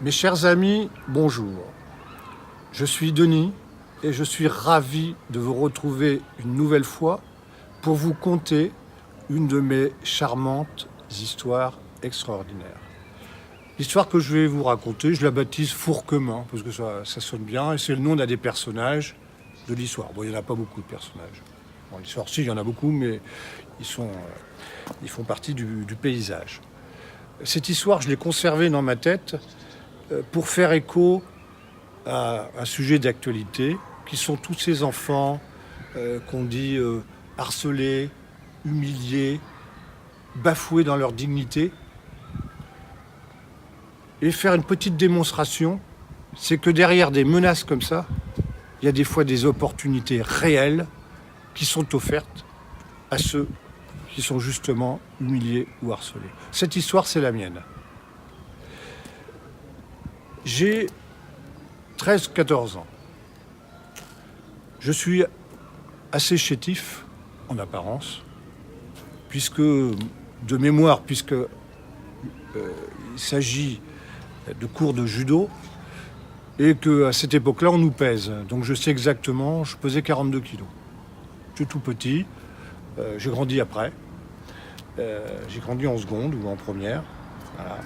Mes chers amis, bonjour. Je suis Denis et je suis ravi de vous retrouver une nouvelle fois pour vous conter une de mes charmantes histoires extraordinaires. L'histoire que je vais vous raconter, je la baptise Fourquemin, parce que ça sonne bien, et c'est le nom d'un des personnages de l'histoire. Bon, il n'y en a pas beaucoup de personnages. Bon, l'histoire, si, il y en a beaucoup, mais ils font partie du paysage. Cette histoire, je l'ai conservée dans ma tête pour faire écho à un sujet d'actualité, qui sont tous ces enfants qu'on dit harcelés, humiliés, bafoués dans leur dignité. Et faire une petite démonstration, c'est que derrière des menaces comme ça, il y a des fois des opportunités réelles qui sont offertes à ceux qui sont justement humiliés ou harcelés. Cette histoire, c'est la mienne. J'ai 13-14 ans. Je suis assez chétif, en apparence, puisque, de mémoire, il s'agit de cours de judo, et qu'à cette époque-là, on nous pèse. Donc je sais exactement, je pesais 42 kilos. Je suis tout petit, j'ai grandi après. J'ai grandi en seconde ou en première. Voilà.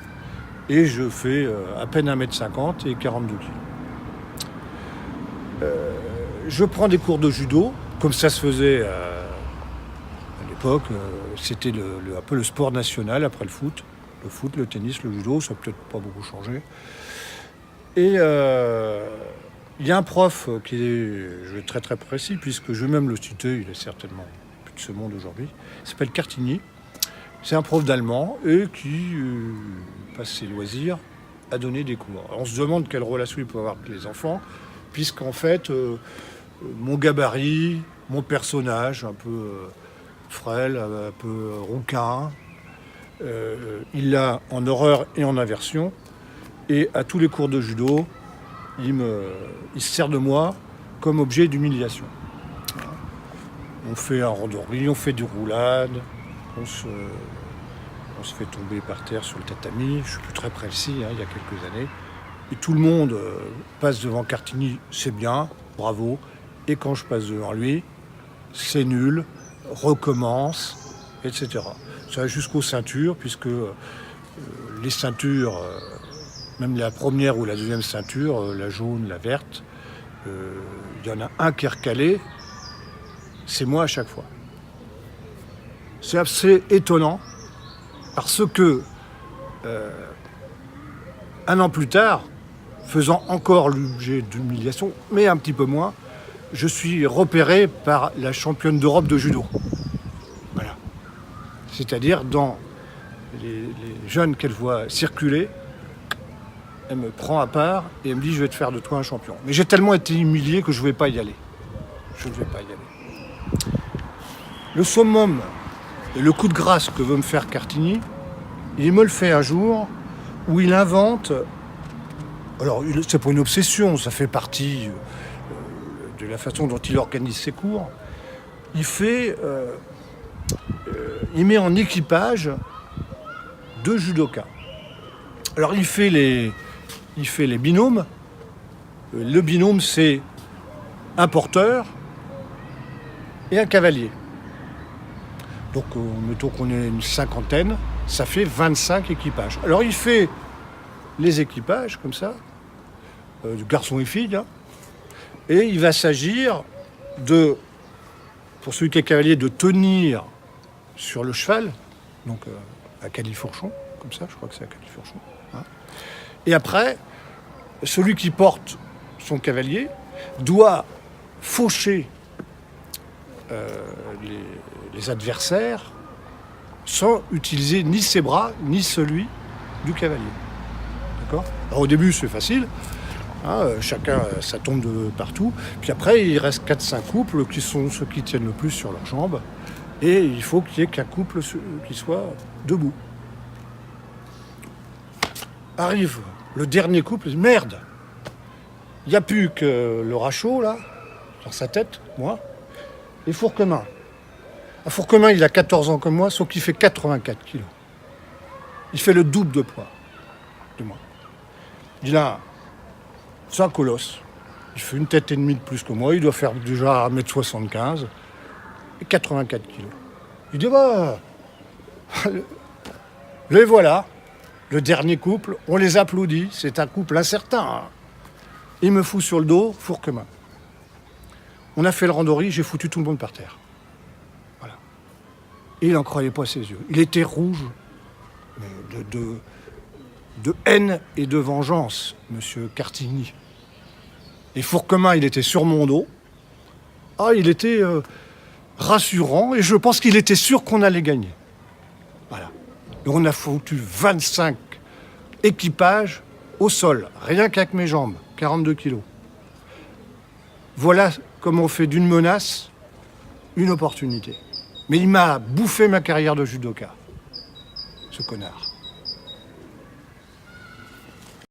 Et je fais à peine 1m50 et 42 kilos. Je prends des cours de judo, comme ça se faisait à l'époque. C'était un peu le sport national après le foot. Le foot, le tennis, le judo, ça n'a peut-être pas beaucoup changé. Et il y a un prof qui est très très précis, puisque je vais même le citer, il est certainement plus de ce monde aujourd'hui. Il s'appelle Cartigny. C'est un prof d'allemand et qui passe ses loisirs à donner des cours. Alors on se demande quelle relation il peut avoir avec les enfants, puisqu'en fait, mon gabarit, mon personnage, un peu frêle, un peu rouquin, il l'a en horreur et en aversion. Et à tous les cours de judo, il se sert de moi comme objet d'humiliation. On fait un randori, on fait du roulade, on se fait tomber par terre sur le tatami. Je suis plus très précis, il y a quelques années. Et tout le monde passe devant Cartigny, c'est bien, bravo. Et quand je passe devant lui, c'est nul, recommence, etc. Ça va jusqu'aux ceintures, puisque les ceintures, même la première ou la deuxième ceinture, la jaune, la verte, il y en a un qui est recalé, c'est moi à chaque fois. C'est assez étonnant, parce que un an plus tard, faisant encore l'objet d'humiliation, mais un petit peu moins, je suis repéré par la championne d'Europe de judo. Voilà. C'est-à-dire, dans les jeunes qu'elle voit circuler, elle me prend à part et elle me dit « je vais te faire de toi un champion ». Mais j'ai tellement été humilié que je ne vais pas y aller. Je ne vais pas y aller. Le summum et le coup de grâce que veut me faire Cartigny, il me le fait un jour où il invente... Alors, c'est pas une obsession, ça fait partie de la façon dont il organise ses cours. Il met en équipage 2 judokas. Alors, il fait les binômes. Le binôme, c'est un porteur et un cavalier. Donc, mettons qu'on est une cinquantaine, ça fait 25 équipages. Alors, il fait les équipages, comme ça, garçons et filles, hein, et il va s'agir pour celui qui est cavalier, de tenir sur le cheval, donc à califourchon, comme ça, je crois que c'est à califourchon. Hein. Et après, celui qui porte son cavalier doit faucher les adversaires sans utiliser ni ses bras, ni celui du cavalier. D'accord ? Alors au début, c'est facile. Hein, chacun, ça tombe de partout. Puis après, il reste 4-5 couples qui sont ceux qui tiennent le plus sur leurs jambes. Et il faut qu'il n'y ait qu'un couple qui soit debout. Arrive le dernier couple, il dit, merde, il n'y a plus que le rachot, là, dans sa tête, moi, et Fourquemin. À Fourquemin, il a 14 ans comme moi, sauf qu'il fait 84 kilos. Il fait le double de poids de moi. Il a c'est un colosse. Il fait une tête et demie de plus que moi. Il doit faire déjà 1m75 et 84 kilos. Il dit, bah, les voilà. Le dernier couple, on les applaudit. C'est un couple incertain. Hein. Il me fout sur le dos, fourque-main. On a fait le randori, j'ai foutu tout le monde par terre. Voilà. Et il n'en croyait pas ses yeux. Il était rouge, mais de haine et de vengeance, monsieur Cartigny. Et Fourquemin, il était sur mon dos. Ah, il était rassurant et je pense qu'il était sûr qu'on allait gagner. Voilà. Et on a foutu 25 équipages au sol, rien qu'avec mes jambes, 42 kilos. Voilà comment on fait d'une menace une opportunité. Mais il m'a bouffé ma carrière de judoka, ce connard.